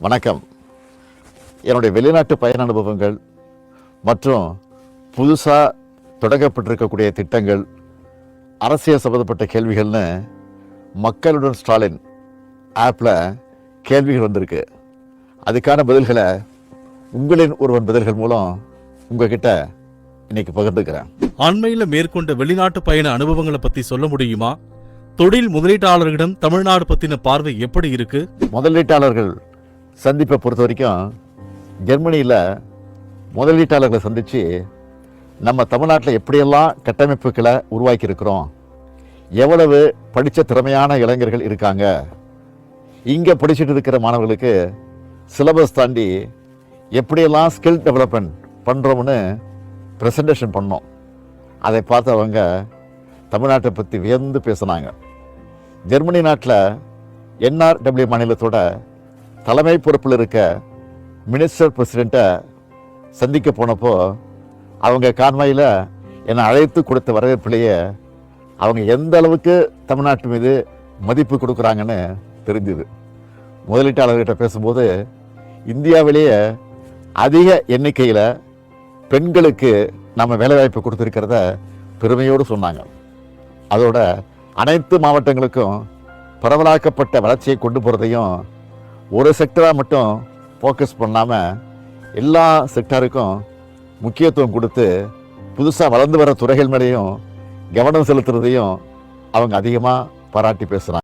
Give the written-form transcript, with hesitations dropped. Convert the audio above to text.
வணக்கம். என்னுடைய வெளிநாட்டு பயண அனுபவங்கள் மற்றும் புதுசாக தொடங்கப்பட்டிருக்கக்கூடிய திட்டங்கள், அரசியல் சம்பந்தப்பட்ட கேள்விகள்னு மக்களுடன் ஸ்டாலின் ஆப்பில் கேள்விகள் வந்திருக்கு. அதுக்கான பதில்களை உங்களின் ஒருவன் பதில்கள் மூலம் உங்ககிட்ட இன்னைக்கு பகிர்ந்துக்கிறேன். அண்மையில் மேற்கொண்ட வெளிநாட்டு பயண அனுபவங்களை பத்தி சொல்ல முடியுமா? தொழில் முதலீட்டாளர்களிடம் தமிழ்நாடு பத்தின பார்வை எப்படி இருக்கு? முதலீட்டாளர்கள் சந்திப்பை பொறுத்த வரைக்கும் ஜெர்மனியில் முதலீட்டாளர்களை சந்தித்து நம்ம தமிழ்நாட்டில் எப்படியெல்லாம் கட்டமைப்புகளை உருவாக்கி இருக்கிறோம், எவ்வளவு படித்த திறமையான இளைஞர்கள் இருக்காங்க, இங்கே படிச்சுட்டு இருக்கிற மாணவர்களுக்கு சிலபஸ் தாண்டி எப்படியெல்லாம் ஸ்கில் டெவலப்மெண்ட் பண்ணுறோம்னு ப்ரெசன்டேஷன் பண்ணோம். அதை பார்த்து அவங்க தமிழ்நாட்டை பற்றி வியந்து பேசினாங்க. ஜெர்மனி நாட்டில் NRW மாநிலத்தோட தலைமை பொறுப்பில் இருக்க மினிஸ்டர் பிரசிடெண்ட்டை சந்திக்க போனப்போ அவங்க கான்வாயில் என்னை அழைத்து கொடுத்த வரவேற்பிலேயே அவங்க எந்த அளவுக்கு தமிழ்நாட்டு மீது மதிப்பு கொடுக்குறாங்கன்னு தெரிஞ்சுது. முதலீட்டாளர்கிட்ட பேசும்போது இந்தியாவிலேயே அதிக எண்ணிக்கையில் பெண்களுக்கு நம்ம வேலைவாய்ப்பு கொடுத்துருக்கிறத பெருமையோடு சொன்னாங்க. அதோட அனைத்து மாவட்டங்களுக்கும் பரவலாக்கப்பட்ட வளர்ச்சியை கொண்டு போகிறதையும் ஒரு செக்டராக மட்டும் ஃபோக்கஸ் பண்ணாமல் எல்லா செக்டாருக்கும் முக்கியத்துவம் கொடுத்து புதுசாக வளர்ந்து வர துறைகள் மேலேயும் கவனம் செலுத்துறதையும் அவங்க அதிகமாக பாராட்டி பேசுகிறாங்க.